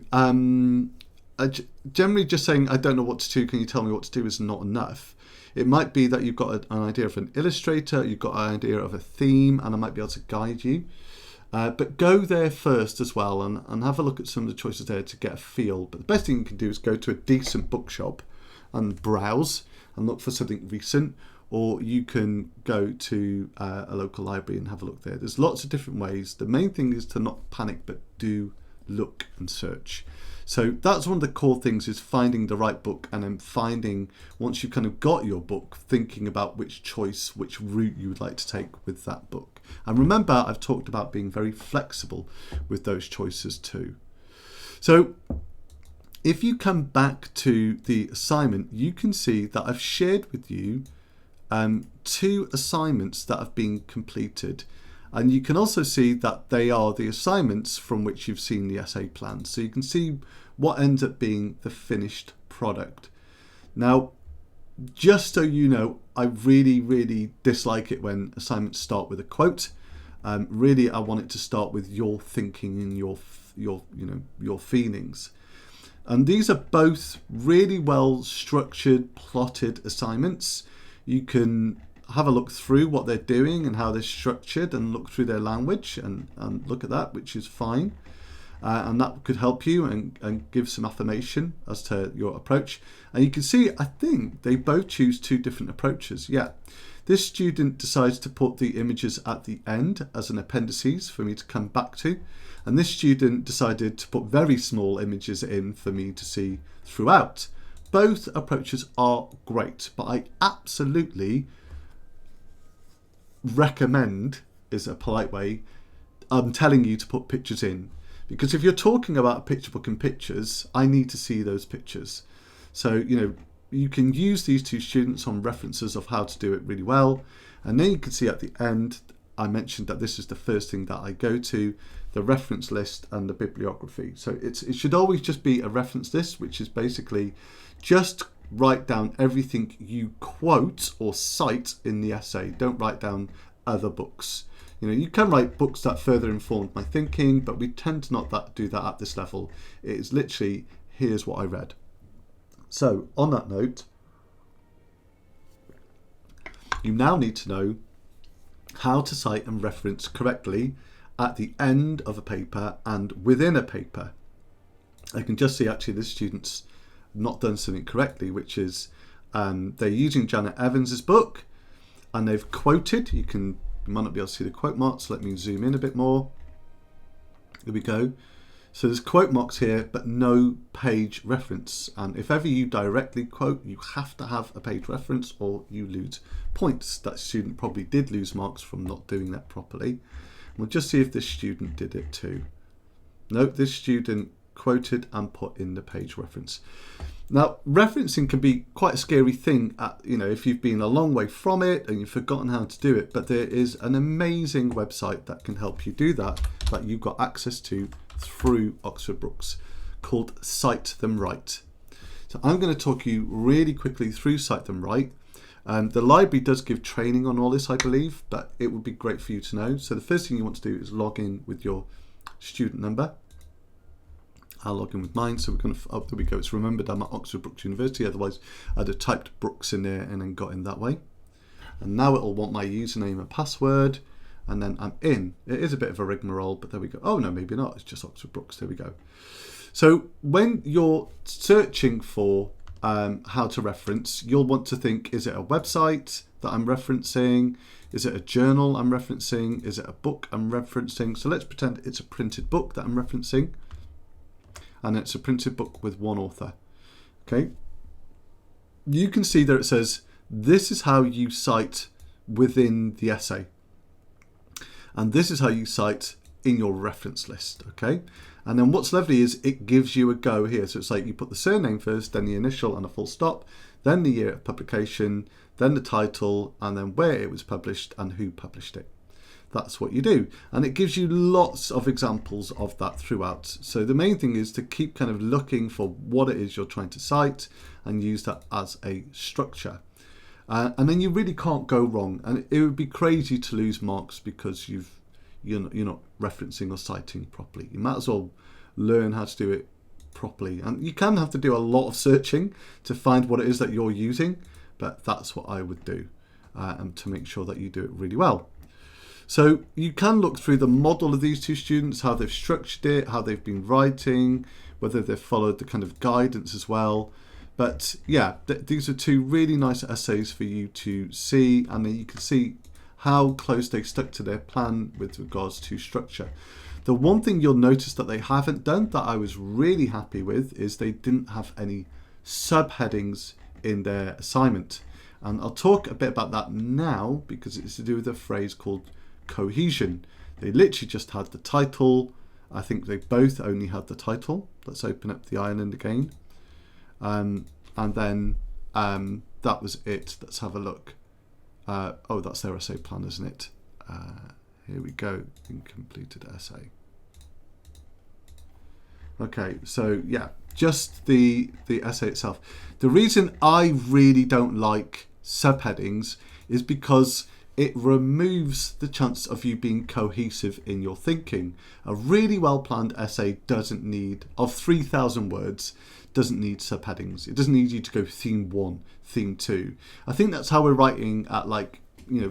generally just saying, I don't know what to do, can you tell me what to do, is not enough. It might be that you've got an idea of an illustrator, you've got an idea of a theme, and I might be able to guide you. But go there first as well and have a look at some of the choices there to get a feel. But the best thing you can do is go to a decent bookshop and browse and look for something recent, or you can go to a local library and have a look there. There's lots of different ways. The main thing is to not panic, but do look and search. So that's one of the core things, is finding the right book, and then finding, once you've kind of got your book, thinking about which choice, which route you would like to take with that book. And remember, I've talked about being very flexible with those choices too. So if you come back to the assignment, you can see that I've shared with you 2 assignments that have been completed. And you can also see that they are the assignments from which you've seen the essay plan. So you can see what ends up being the finished product. Now, just so you know, I really, really dislike it when assignments start with a quote. Really, I want it to start with your thinking and your feelings. And these are both really well structured, plotted assignments. You can have a look through what they're doing and how they're structured, and look through their language and look at that, which is fine. And that could help you and give some affirmation as to your approach. And you can see, I think they both choose 2 different approaches. Yeah, this student decides to put the images at the end as an appendices for me to come back to. And this student decided to put very small images in for me to see throughout. Both approaches are great, but I absolutely recommend, is a polite way, I'm telling you to put pictures in, because if you're talking about a picture book and pictures, I need to see those pictures. So, you know, you can use these 2 students on references of how to do it really well. And then you can see at the end, I mentioned that this is the first thing that I go to, the reference list and the bibliography. So it should always just be a reference list, which is basically just write down everything you quote or cite in the essay. Don't write down other books. You know, you can write books that further informed my thinking, but we tend to not do that at this level. It is literally, here's what I read. So on that note, you now need to know how to cite and reference correctly at the end of a paper and within a paper. I can just see actually this student's not done something correctly, which is they're using Janet Evans's book and they've quoted. You might not be able to see the quote marks. Let me zoom in a bit more. There we go. So there's quote marks here, but no page reference. And if ever you directly quote, you have to have a page reference or you lose points. That student probably did lose marks from not doing that properly. We'll just see if this student did it too. Nope, this student quoted and put in the page reference. Now, referencing can be quite a scary thing, if you've been a long way from it and you've forgotten how to do it, but there is an amazing website that can help you do that you've got access to through Oxford Brookes, called Cite Them Right. So I'm going to talk you really quickly through Cite Them Right. The library does give training on all this, I believe, but it would be great for you to know. So the first thing you want to do is log in with your student number. I'll log in with mine. So we're going to, there we go. It's remembered I'm at Oxford Brookes University. Otherwise, I'd have typed Brookes in there and then got in that way. And now it'll want my username and password. And then I'm in. It is a bit of a rigmarole, but there we go. Oh, no, maybe not. It's just Oxford Brookes. There we go. So when you're searching for how to reference, you'll want to think, is it a website that I'm referencing? Is it a journal I'm referencing? Is it a book I'm referencing? So let's pretend it's a printed book that I'm referencing. And it's a printed book with one author. Okay. You can see there it says, this is how you cite within the essay. And this is how you cite in your reference list. Okay. And then what's lovely is it gives you a go here. So it's like you put the surname first, then the initial and a full stop, then the year of publication, then the title, and then where it was published and who published it. that's what you do. And it gives you lots of examples of that throughout. So the main thing is to keep kind of looking for what it is you're trying to cite and use that as a structure. And then you really can't go wrong. And it would be crazy to lose marks because you're not referencing or citing properly. You might as well learn how to do it properly. And you can have to do a lot of searching to find what it is that you're using, but that's what I would do and to make sure that you do it really well. So you can look through the model of these two students, how they've structured it, how they've been writing, whether they've followed the kind of guidance as well. But yeah, these are two really nice essays for you to see, and then you can see how close they stuck to their plan with regards to structure. The one thing you'll notice that they haven't done that I was really happy with is they didn't have any subheadings in their assignment. And I'll talk a bit about that now because it's to do with a phrase called cohesion. They literally just had the title. I think they both only had the title. Let's open up the island again. And then that was it. Let's have a look. Oh, that's their essay plan, isn't it? Here we go. Incompleted essay. Okay, so yeah, just the essay itself. The reason I really don't like subheadings is because it removes the chance of you being cohesive in your thinking. A really well-planned essay doesn't need, of 3,000 words, doesn't need subheadings. It doesn't need you to go theme 1, theme 2. I think that's how we're writing at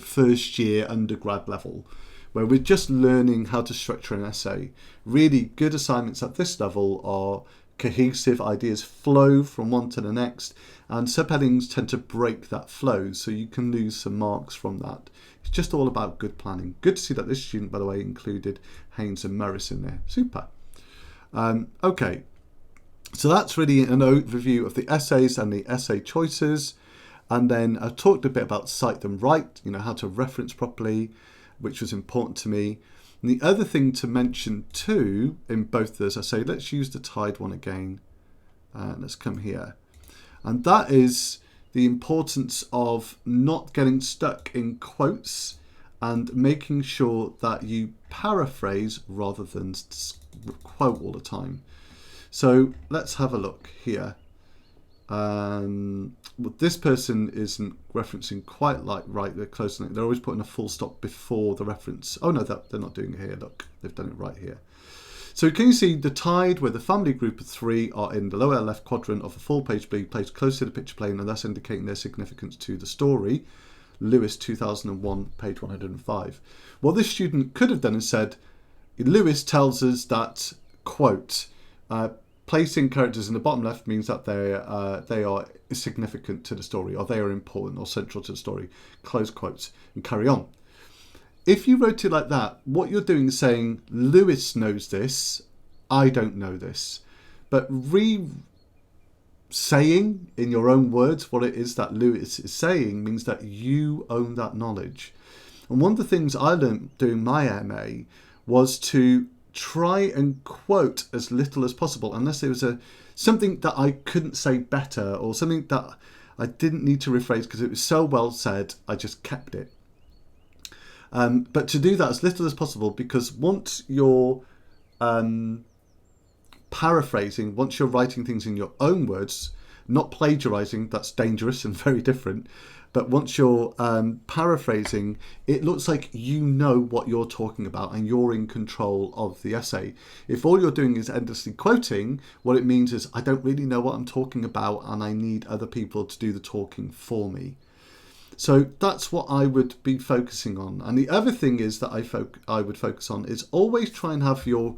first year undergrad level, where we're just learning how to structure an essay. Really good assignments at this level are cohesive, ideas flow from one to the next, and subheadings tend to break that flow, so you can lose some marks from that. It's just all about good planning. Good to see that this student, by the way, included Haynes and Morris in there. Super. Okay, so that's really an overview of the essays and the essay choices. And then I talked a bit about cite them right, how to reference properly, which was important to me. And the other thing to mention too in both those, I say, let's use the Tide one again. Let's come here. And that is the importance of not getting stuck in quotes and making sure that you paraphrase rather than quote all the time. So let's have a look here. Well, this person isn't referencing quite right. They're close enough. They're always putting a full stop before the reference. Oh no, they're not doing it here. Look, they've done it right here. So can you see the Tide, where the family group of 3 are in the lower left quadrant of a full page B, placed close to the picture plane, and thus indicating their significance to the story. Lewis, 2001, page 105. What this student could have done is said, Lewis tells us that, quote, placing characters in the bottom left means that they are significant to the story, or they are important or central to the story, close quotes, and carry on. If you wrote it like that, what you're doing is saying, Lewis knows this, I don't know this. But saying in your own words what it is that Lewis is saying means that you own that knowledge. And one of the things I learned doing my MA was to try and quote as little as possible, unless there was something that I couldn't say better or something that I didn't need to rephrase because it was so well said, I just kept it. But to do that as little as possible, because once you're paraphrasing, once you're writing things in your own words, not plagiarizing, that's dangerous and very different. But once you're paraphrasing, it looks like you know what you're talking about and you're in control of the essay. If all you're doing is endlessly quoting, what it means is I don't really know what I'm talking about and I need other people to do the talking for me. So that's what I would be focusing on. And the other thing is that I would focus on is always try and have your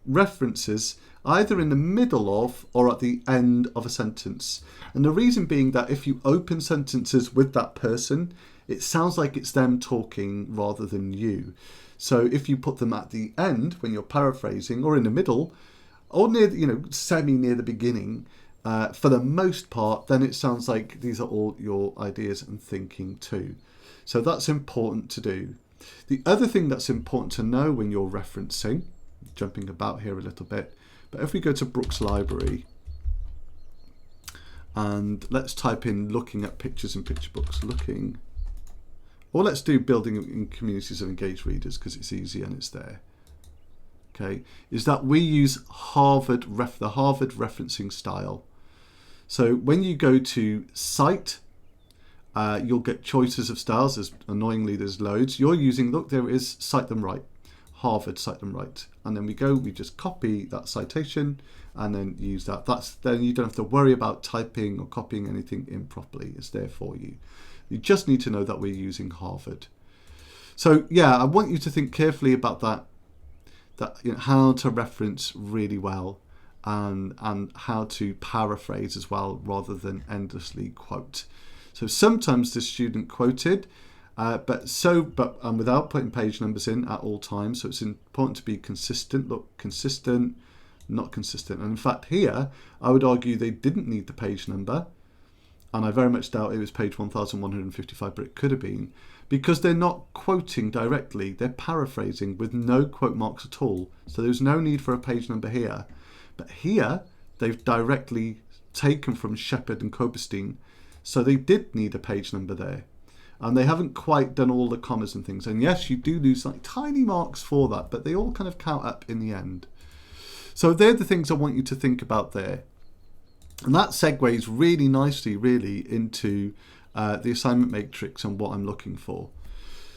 references either in the middle of or at the end of a sentence. And the reason being that if you open sentences with that person, it sounds like it's them talking rather than you. So if you put them at the end when you're paraphrasing, or in the middle, or near, semi near the beginning, for the most part, then it sounds like these are all your ideas and thinking too. So that's important to do. The other thing that's important to know when you're referencing, jumping about here a little bit, but if we go to Brooks Library and let's type in looking at pictures in Picturebook, looking or let's do building in communities of engaged readers because it's easy and it's there. Okay, is that we use the Harvard referencing style. So when you go to cite, you'll get choices of styles. Annoyingly, there's loads. You're using, look, there it is, cite them right. Harvard, cite them right. And then we just copy that citation and then use that. Then you don't have to worry about typing or copying anything improperly. It's there for you. You just need to know that we're using Harvard. So yeah, I want you to think carefully about that how to reference really well and how to paraphrase as well rather than endlessly quote. So sometimes the student quoted, but without putting page numbers in at all times. So it's important to be consistent. Look, consistent, not consistent. And in fact here, I would argue they didn't need the page number. And I very much doubt it was page 1155, but it could have been, because they're not quoting directly, they're paraphrasing with no quote marks at all. So there's no need for a page number here. But here, they've directly taken from Shepard and Koberstein, so they did need a page number there. And they haven't quite done all the commas and things. And yes, you do lose like tiny marks for that, but they all kind of count up in the end. So they're the things I want you to think about there. And that segues really nicely, really, into the assignment matrix and what I'm looking for.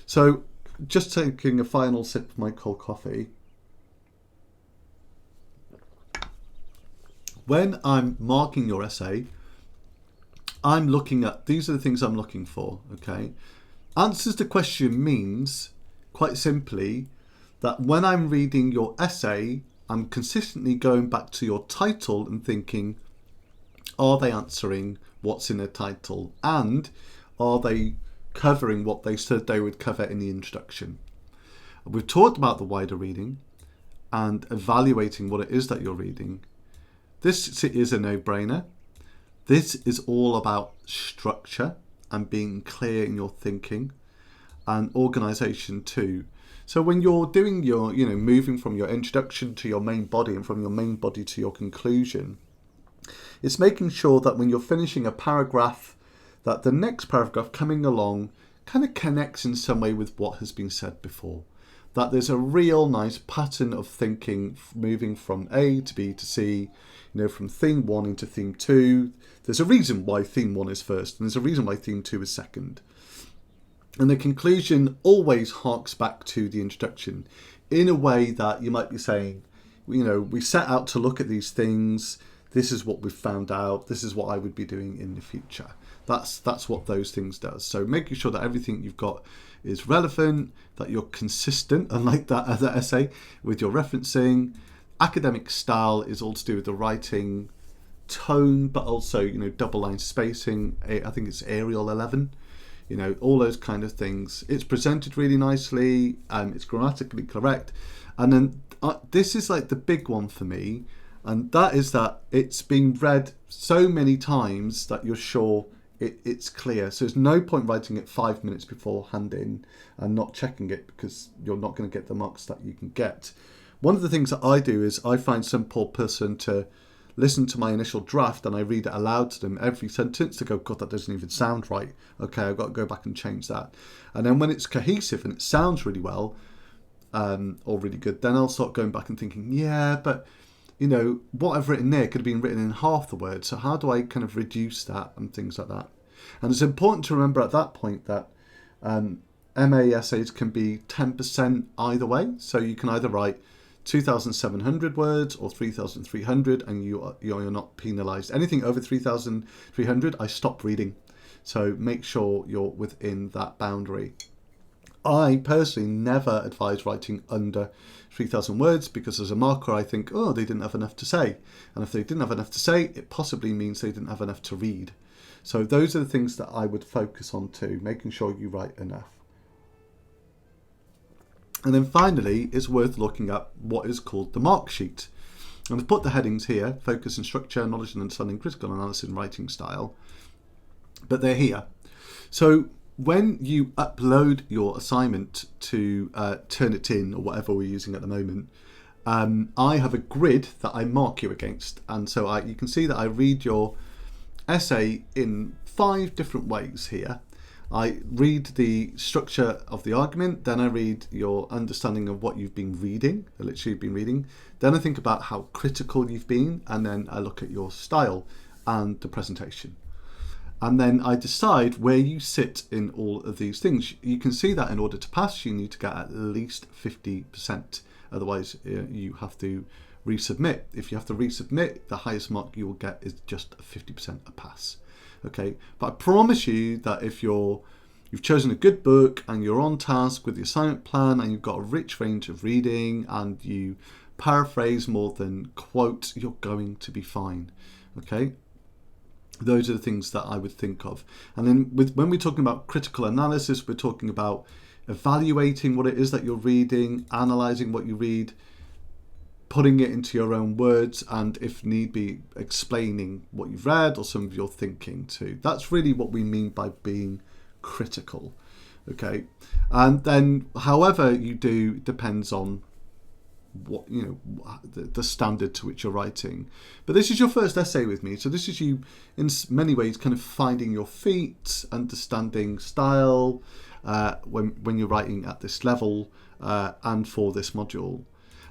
So just taking a final sip of my cold coffee. When I'm marking your essay, I'm looking at, these are the things I'm looking for, okay? Answers to question means, quite simply, that when I'm reading your essay, I'm consistently going back to your title and thinking, are they answering what's in a title? And are they covering what they said they would cover in the introduction? We've talked about the wider reading and evaluating what it is that you're reading. This is a no-brainer. This is all about structure and being clear in your thinking and organization too. So when you're doing your, moving from your introduction to your main body and from your main body to your conclusion, it's making sure that when you're finishing a paragraph, that the next paragraph coming along kind of connects in some way with what has been said before. That there's a real nice pattern of thinking moving from A to B to C, from theme 1 into theme 2. There's a reason why theme 1 is first, and there's a reason why theme 2 is second. And the conclusion always harks back to the introduction in a way that you might be saying, we set out to look at these things. This is what we've found out. This is what I would be doing in the future. That's what those things does. So making sure that everything you've got is relevant, that you're consistent, unlike that other essay, with your referencing. Academic style is all to do with the writing, tone, but also, double line spacing. I think it's Arial 11. All those kind of things. It's presented really nicely. It's grammatically correct. And then this is like the big one for me. And that is that it's been read so many times that you're sure it's clear. So there's no point writing it 5 minutes before hand in and not checking it, because you're not going to get the marks that you can get. One of the things that I do is I find some poor person to listen to my initial draft and I read it aloud to them every sentence to go, God, that doesn't even sound right. Okay, I've got to go back and change that. And then when it's cohesive and it sounds really well or really good, then I'll start going back and thinking, yeah, but what I've written there could have been written in half the words. So how do I kind of reduce that and things like that? And it's important to remember at that point that MA essays can be 10% either way. So you can either write 2,700 words or 3,300 and you're not penalised. Anything over 3,300, I stop reading. So make sure you're within that boundary. I personally never advise writing under 3,000 words because as a marker I think, oh, they didn't have enough to say. And if they didn't have enough to say, it possibly means they didn't have enough to read. So those are the things that I would focus on too, making sure you write enough. And then finally, it's worth looking at what is called the mark sheet. And I've put the headings here: focus and structure, knowledge and understanding, critical analysis and writing style. But they're here. So when you upload your assignment to Turnitin or whatever we're using at the moment, I have a grid that I mark you against. And so you can see that I read your essay in 5 different ways here. I read the structure of the argument, then I read your understanding of what you've been reading, literally been reading. Then I think about how critical you've been, and then I look at your style and the presentation. And then I decide where you sit in all of these things. You can see that in order to pass, you need to get at least 50%. Otherwise, you have to resubmit. If you have to resubmit, the highest mark you will get is just 50% a pass. Okay, but I promise you that if you've chosen a good book and you're on task with the assignment plan and you've got a rich range of reading and you paraphrase more than quote, you're going to be fine. Okay, those are the things that I would think of. And then when we're talking about critical analysis, we're talking about evaluating what it is that you're reading, analysing what you read, putting it into your own words, and if need be, explaining what you've read or some of your thinking too. That's really what we mean by being critical. Okay, and then however you do depends on what the standard to which you're writing. But this is your first essay with me, so this is you in many ways kind of finding your feet, understanding style when you're writing at this level and for this module.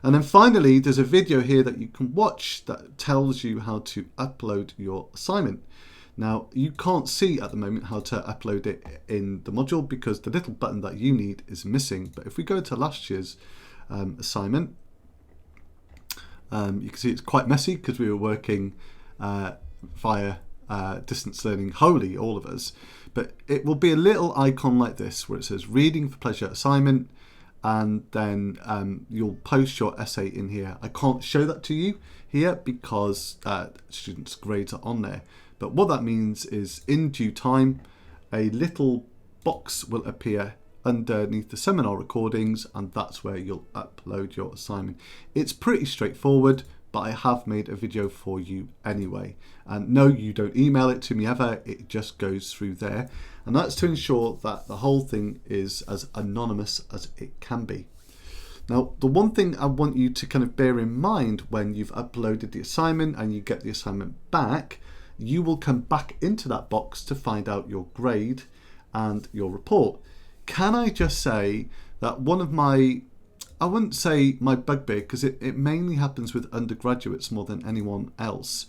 And then finally, there's a video here that you can watch that tells you how to upload your assignment. Now, you can't see at the moment how to upload it in the module because the little button that you need is missing. But if we go to last year's assignment, you can see it's quite messy because we were working via distance learning wholly, all of us. But it will be a little icon like this where it says Reading for Pleasure assignment, and then you'll post your essay in here. I can't show that to you here because students' grades are on there. But what that means is in due time, a little box will appear underneath the seminar recordings, and that's where you'll upload your assignment. It's pretty straightforward, but I have made a video for you anyway. And no, you don't email it to me ever, it just goes through there. And that's to ensure that the whole thing is as anonymous as it can be. Now, the one thing I want you to kind of bear in mind when you've uploaded the assignment and you get the assignment back, you will come back into that box to find out your grade and your report. Can I just say that one of my, I wouldn't say my bugbear because it mainly happens with undergraduates more than anyone else,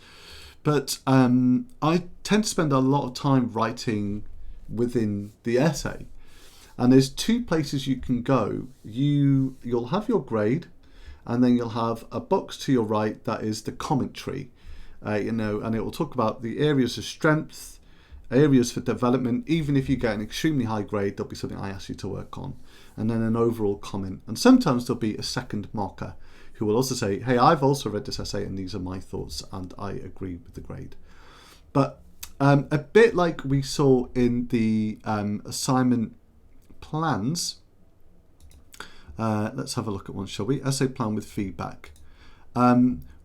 but I tend to spend a lot of time writing within the essay, and there's two places you can go. You'll have your grade, and then you'll have a box to your right that is the commentary, and it will talk about the areas of strength, areas for development. Even if you get an extremely high grade, there'll be something I ask you to work on, and then an overall comment. And sometimes there'll be a second marker who will also say, hey, I've also read this essay and these are my thoughts and I agree with the grade. But a bit like we saw in the assignment plans, let's have a look at one, shall we? Essay plan with feedback.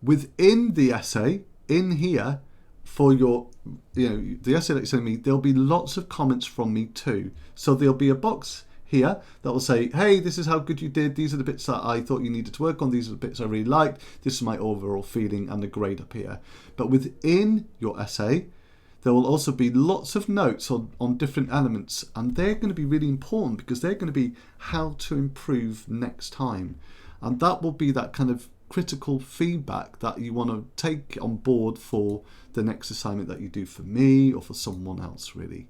Within the essay, in here, for your, the essay that you send me, there'll be lots of comments from me too. So there'll be a box here that will say, hey, this is how good you did. These are the bits that I thought you needed to work on. These are the bits I really liked. This is my overall feeling, and the grade up here. But within your essay, there will also be lots of notes on different elements, and they're going to be really important because they're going to be how to improve next time. And that will be that kind of critical feedback that you want to take on board for the next assignment that you do for me or for someone else, really.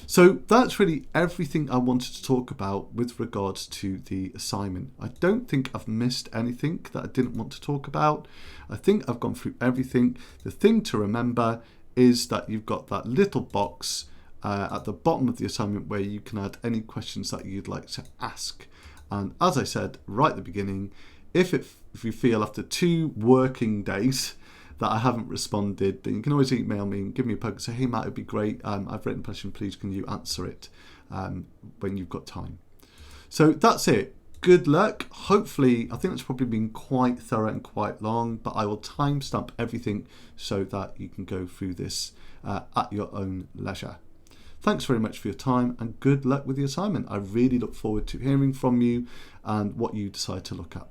So that's really everything I wanted to talk about with regards to the assignment. I don't think I've missed anything that I didn't want to talk about. I think I've gone through everything. The thing to remember is that you've got that little box at the bottom of the assignment where you can add any questions that you'd like to ask. And as I said right at the beginning, if you feel after 2 working days that I haven't responded, then you can always email me and give me a poke and say, hey Matt, it'd be great, I've written a question, please can you answer it when you've got time. So that's it. Good luck. Hopefully, I think it's probably been quite thorough and quite long, but I will timestamp everything so that you can go through this at your own leisure. Thanks very much for your time and good luck with the assignment. I really look forward to hearing from you and what you decide to look at.